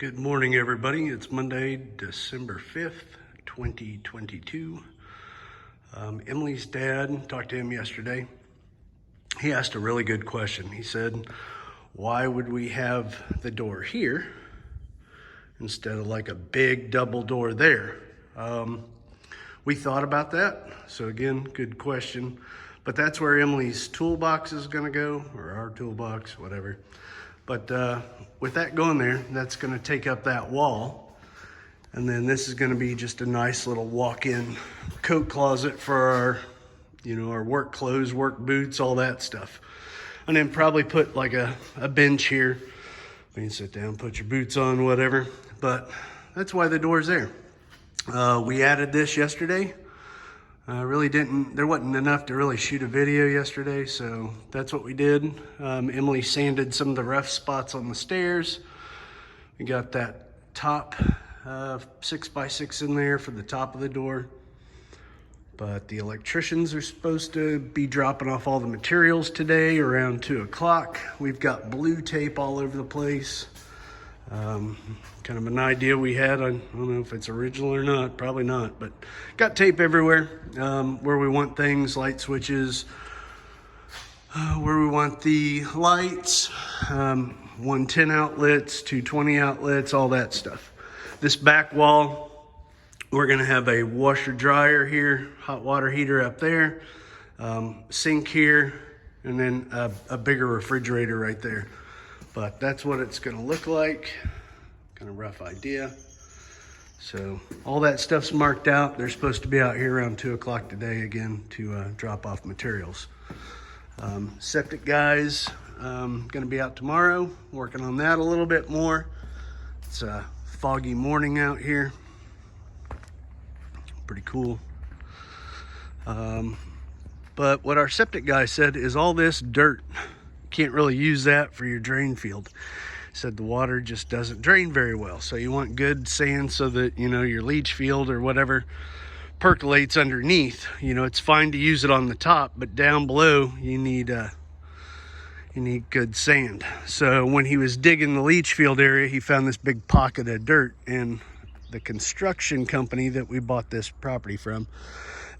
Good morning, everybody. It's Monday, December 5th, 2022. Emily's dad, talked to him yesterday. He asked a really good question. He said, why would we have the door here instead of like a big double door there? We thought about that. So again, good question. But that's where Emily's toolbox is gonna go, or our toolbox, whatever. But with that going there, that's gonna take up that wall. And then this is gonna be just a nice little walk-in coat closet for our, our work clothes, work boots, all that stuff. And then probably put like a bench here. You can sit down, put your boots on, whatever. But that's why the door's there. We added this yesterday. There wasn't enough to really shoot a video yesterday, so that's what we did. Emily sanded some of the rough spots on the stairs. We got that top 6x6 in there for the top of the door. But the electricians are supposed to be dropping off all the materials today around 2 o'clock. We've got blue tape all over the place. Kind of an idea we had. I don't know if it's original or not, probably not, but got tape everywhere where we want things, light switches, where we want the lights, 110 outlets, 220 outlets, all that stuff. This back wall, we're gonna have a washer dryer here, hot water heater up there, sink here, and then a bigger refrigerator right there. But that's what it's gonna look like. Kind of rough idea. So all that stuff's marked out. They're supposed to be out here around 2 o'clock today again to drop off materials. Septic guys, gonna be out tomorrow, working on that a little bit more. It's a foggy morning out here. Pretty cool. But what our septic guy said is all this dirt, can't really use that for your drain field. Said the water just doesn't drain very well. So you want good sand so that, your leach field or whatever percolates underneath. It's fine to use it on the top, but down below you need good sand. So when he was digging the leach field area, he found this big pocket of dirt, and the construction company that we bought this property from,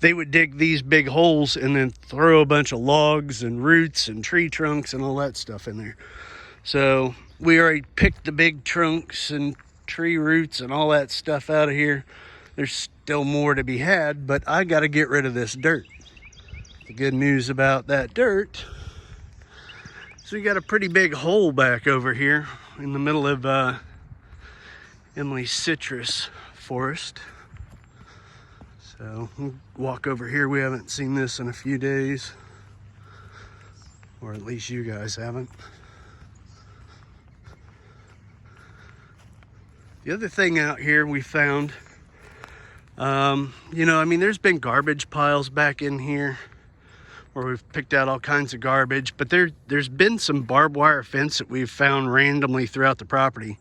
they would dig these big holes and then throw a bunch of logs and roots and tree trunks and all that stuff in there. So we already picked the big trunks and tree roots and all that stuff out of here. There's still more to be had, but I got to get rid of this dirt. The good news about that dirt is we got a pretty big hole back over here in the middle of Emily's citrus forest. So we'll walk over here. We haven't seen this in a few days, or at least you guys haven't. The other thing out here we found, there's been garbage piles back in here where we've picked out all kinds of garbage, but there's been some barbed wire fence that we've found randomly throughout the property.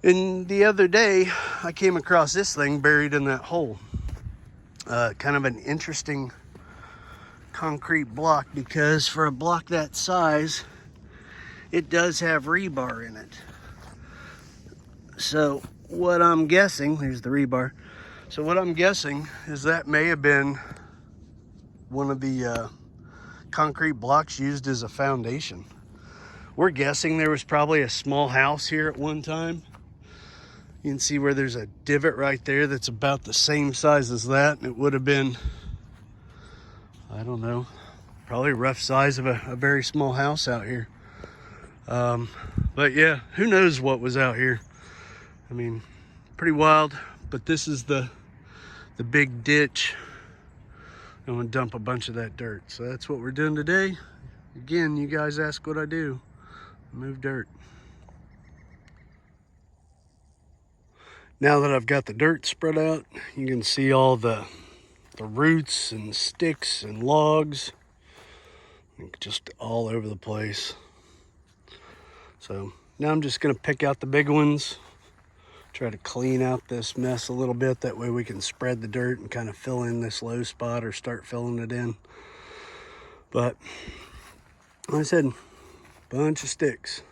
And the other day, I came across this thing buried in that hole. Kind of an interesting concrete block, because for a block that size, it does have rebar in it. So what I'm guessing, here's the rebar. So what I'm guessing is that may have been one of the concrete blocks used as a foundation. We're guessing there was probably a small house here at one time. You can see where there's a divot right there that's about the same size as that. And it would have been, I don't know, probably a rough size of a very small house out here. But yeah, who knows what was out here. I mean, pretty wild, but this is the big ditch. I'm gonna dump a bunch of that dirt. So that's what we're doing today. Again, you guys ask what I do. Move dirt. Now that I've got the dirt spread out, you can see all the roots and sticks and logs just all over the place. So now I'm just gonna pick out the big ones, try to clean out this mess a little bit. That way we can spread the dirt and kind of fill in this low spot or start filling it in. But like I said, bunch of sticks.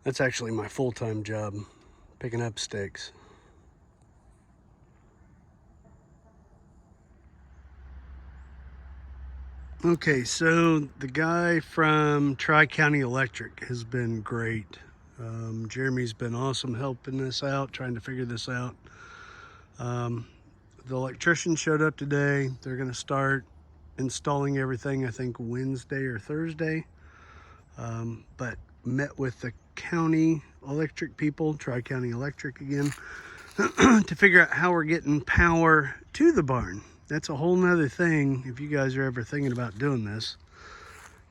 That's actually my full-time job, picking up sticks. Okay, so the guy from Tri-County Electric has been great. Jeremy's been awesome helping us out, trying to figure this out. The electrician showed up today. They're going to start installing everything, I think, Wednesday or Thursday. But met with the county electric people, Tri-County Electric again, to figure out how we're getting power to the barn. That's a whole nother thing. If you guys are ever thinking about doing this,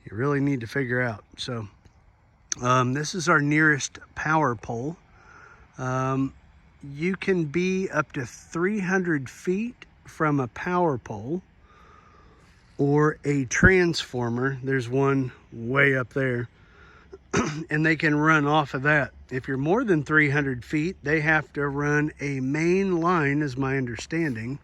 you really need to figure out. So this is our nearest power pole. You can be up to 300 feet from a power pole or a transformer. There's one way up there. And they can run off of that. If you're more than 300 feet, they have to run a main line, is my understanding,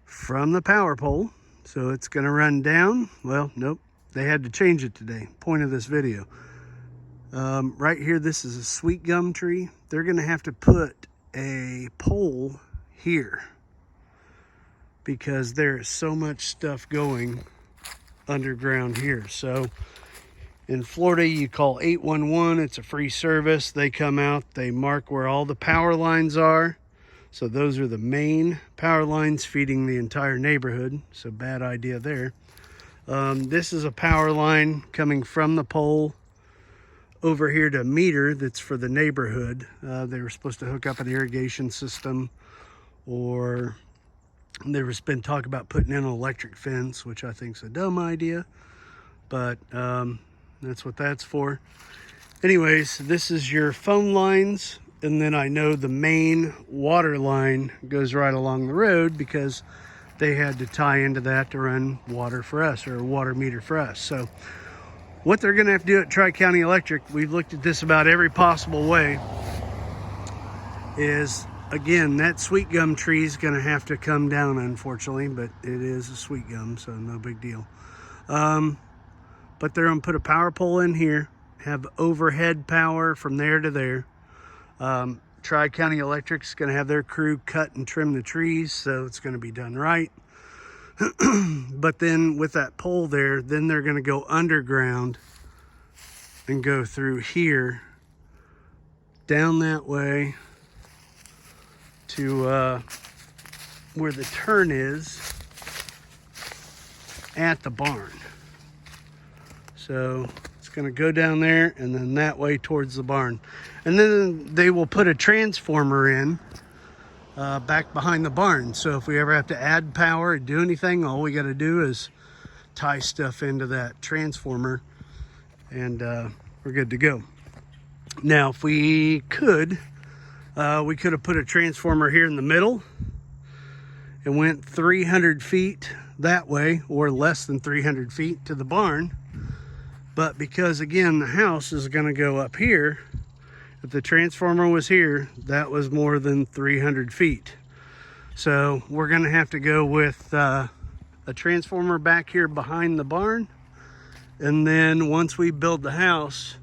from the power pole. So it's going to run down. Well, nope, they had to change it today. Point of this video. Right here, this is a sweet gum tree. They're going to have to put a pole here because there is so much stuff going underground here. So in Florida, you call 811. It's a free service. They come out, they mark where all the power lines are. So those are the main power lines feeding the entire neighborhood. So bad idea there. This is a power line coming from the pole over here to a meter that's for the neighborhood. They were supposed to hook up an irrigation system, or there was been talk about putting in an electric fence, which I think is a dumb idea, but that's what that's for. Anyways, this is your phone lines, and then I know the main water line goes right along the road because they had to tie into that to run water for us, or a water meter for us. So what they're gonna have to do at Tri-County Electric, we've looked at this about every possible way, is, again, that sweet gum tree is gonna have to come down, unfortunately, but it is a sweet gum, so no big deal. But they're gonna put a power pole in here, have overhead power from there to there. Tri-County Electric's gonna have their crew cut and trim the trees, so it's gonna be done right. But then with that pole there, then they're gonna go underground and go through here, down that way to where the turn is at the barn. So it's gonna go down there and then that way towards the barn. And then they will put a transformer in back behind the barn. So if we ever have to add power or do anything, all we gotta do is tie stuff into that transformer and we're good to go. Now, if we could have put a transformer here in the middle and went 300 feet that way, or less than 300 feet to the barn. But because, again, the house is going to go up here, if the transformer was here, that was more than 300 feet. So we're going to have to go with a transformer back here behind the barn. And then once we build the house,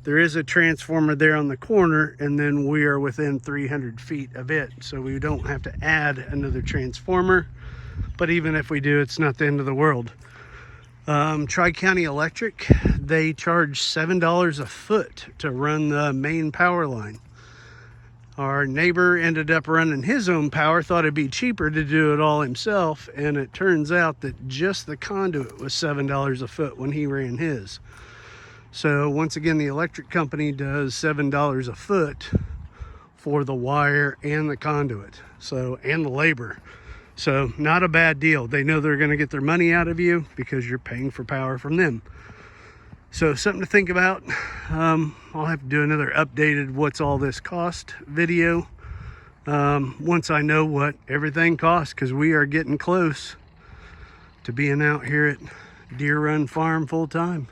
there is a transformer there on the corner, and then we are within 300 feet of it. So we don't have to add another transformer. But even if we do, it's not the end of the world. Tri-County Electric, they charge $7 a foot to run the main power line. Our neighbor ended up running his own power, thought it'd be cheaper to do it all himself, and it turns out that just the conduit was $7 a foot when he ran his. So once again, the electric company does $7 a foot for the wire and the conduit, so, and the labor. So not a bad deal. They know they're going to get their money out of you because you're paying for power from them. So something to think about. I'll have to do another updated what's all this cost video once I know what everything costs, because we are getting close to being out here at Deer Run Farm full time.